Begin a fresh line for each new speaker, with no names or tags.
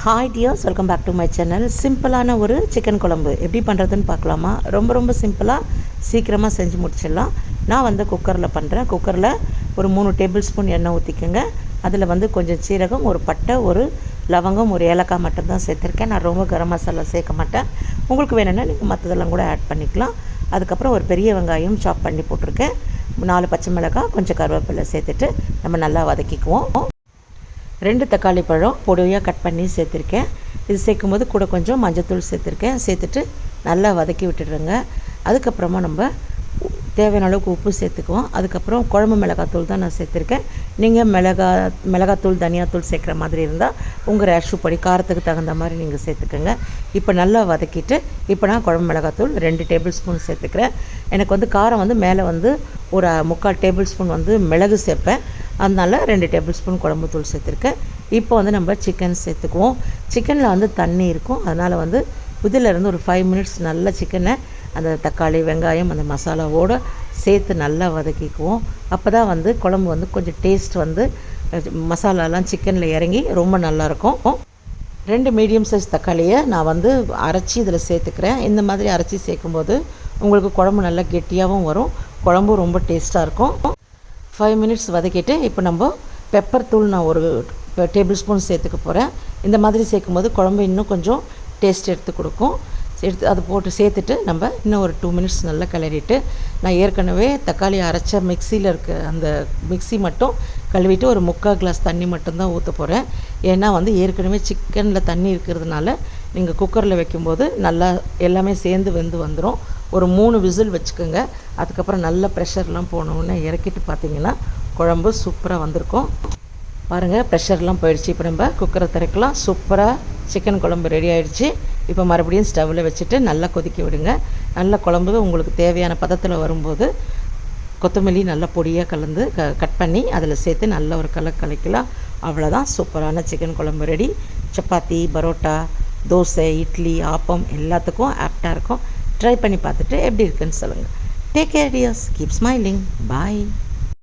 Hi dears, welcome back to my channel. சிம்பிளான ஒரு chicken குழம்பு எப்படி பண்ணுறதுன்னு பார்க்கலாமா? ரொம்ப சிம்பிளாக சீக்கிரமாக செஞ்சு முடிச்சிடலாம். நான் வந்து குக்கரில் பண்ணுறேன். குக்கரில் ஒரு 3 டேபிள் ஸ்பூன் எண்ணெய் ஊற்றிக்கோங்க. அதில் வந்து கொஞ்சம் சீரகம், ஒரு பட்டை, ஒரு லவங்கம், ஒரு ஏலக்காய் மட்டும்தான் சேர்த்துருக்கேன். நான் ரொம்ப கரம் மசாலா சேர்க்க மாட்டேன். உங்களுக்கு வேணும்னா நீங்கள் மற்றதெல்லாம் கூட ஆட் பண்ணிக்கலாம். அதுக்கப்புறம் ஒரு பெரிய வெங்காயம் சாப் பண்ணி போட்டிருக்கேன். 4 பச்சை மிளகாய், கொஞ்சம் கருவேப்பிலை சேர்த்துட்டு நம்ம நல்லா வதக்கிக்குவோம். 2 தக்காளி பழம் பொடியாக கட் பண்ணி சேர்த்துருக்கேன். இது சேர்க்கும்போது கூட கொஞ்சம் மஞ்சத்தூள் சேர்த்துருக்கேன். சேர்த்துட்டு நல்லா வதக்கி விட்டுடுறேங்க. அதுக்கப்புறமா நம்ம தேவையான அளவுக்கு உப்பு சேர்த்துக்குவோம். அதுக்கப்புறம் குழம்பு மிளகாத்தூள் தான் நான் சேர்த்துருக்கேன். நீங்கள் மிளகாத்தூள், தனியாத்தூள் சேர்க்குற மாதிரி இருந்தால் உங்கள் ரேஷு பொடி காரத்துக்கு தகுந்த மாதிரி நீங்கள் சேர்த்துக்கோங்க. இப்போ நல்லா வதக்கிட்டு இப்போ நான் குழம்பு மிளகாத்தூள் 2 டேபிள் ஸ்பூன் சேர்த்துக்கிறேன். எனக்கு வந்து காரம் வந்து மேலே வந்து ஒரு 3/4 டேபிள் ஸ்பூன் வந்து மிளகு சேர்ப்பேன். அதனால 2 டேபிள் ஸ்பூன் குழம்பு தூள் சேர்த்துருக்கேன். இப்போ வந்து நம்ம சிக்கன் சேர்த்துக்குவோம். சிக்கனில் வந்து தண்ணி இருக்கும். அதனால் வந்து இதிலேருந்து ஒரு 5 மினிட்ஸ் நல்லா சிக்கனை அந்த தக்காளி, வெங்காயம், அந்த மசாலாவோடு சேர்த்து நல்லா வதக்கிக்குவோம். அப்போ தான் வந்து குழம்பு வந்து கொஞ்சம் டேஸ்ட் வந்து மசாலாலாம் சிக்கனில் இறங்கி ரொம்ப நல்லாயிருக்கும். 2 மீடியம் சைஸ் தக்காளியை நான் வந்து அரைச்சி இதில் சேர்த்துக்கிறேன். இந்த மாதிரி அரைச்சி சேர்க்கும்போது உங்களுக்கு குழம்பு நல்லா கெட்டியாகவும் வரும், குழம்பும் ரொம்ப டேஸ்ட்டாக இருக்கும். 5 மினிட்ஸ் வதக்கிட்டு இப்போ நம்ம பெப்பர் தூள் நான் ஒரு டேபிள் ஸ்பூன் சேர்த்துக்க போகிறேன். இந்த மாதிரி சேர்க்கும்போது குழம்பு இன்னும் கொஞ்சம் டேஸ்ட் எடுத்து கொடுக்கும். அது போட்டு சேர்த்துட்டு நம்ம இன்னும் ஒரு 2 மினிட்ஸ் நல்லா கிளறிட்டு, நான் ஏற்கனவே தக்காளி அரைச்ச மிக்சியில் இருக்க அந்த மிக்சி மட்டும் கழுவிட்டு ஒரு 3/4 கிளாஸ் தண்ணி மட்டும்தான் ஊற்ற போகிறேன். ஏன்னா வந்து ஏற்கனவே சிக்கனில் தண்ணி இருக்கிறதுனால நீங்கள் குக்கரில் வைக்கும்போது நல்லா எல்லாமே சேர்ந்து வெந்து வந்துடும். ஒரு 3 விசில் வச்சுக்கோங்க. அதுக்கப்புறம் நல்ல ப்ரெஷர்லாம் போனோடனே இறக்கிட்டு பார்த்தீங்கன்னா குழம்பு சூப்பராக வந்திருக்கும். பாருங்கள், ப்ரெஷர்லாம் போயிடுச்சு. இப்போ நம்ம குக்கரை திறக்கலாம். சூப்பராக சிக்கன் குழம்பு ரெடி ஆகிடுச்சு. இப்போ மறுபடியும் ஸ்டவ்வில் வச்சுட்டு நல்லா கொதிக்க விடுங்க. நல்ல குழம்பு உங்களுக்கு தேவையான பதத்தில் வரும்போது கொத்தமல்லி நல்லா பொடியாக கலந்து கட் பண்ணி அதில் சேர்த்து நல்ல ஒரு கலக்கலாம். அவ்வளோதான், சூப்பரான சிக்கன் குழம்பு ரெடி. சப்பாத்தி, பரோட்டா, தோசை, இட்லி, ஆப்பம் எல்லாத்துக்கும் ஆப்டாக இருக்கும். ட்ரை பண்ணி பார்த்துட்டு எப்படி இருக்குன்னு சொல்லுங்கள். Take care dears, keep smiling, பாய்.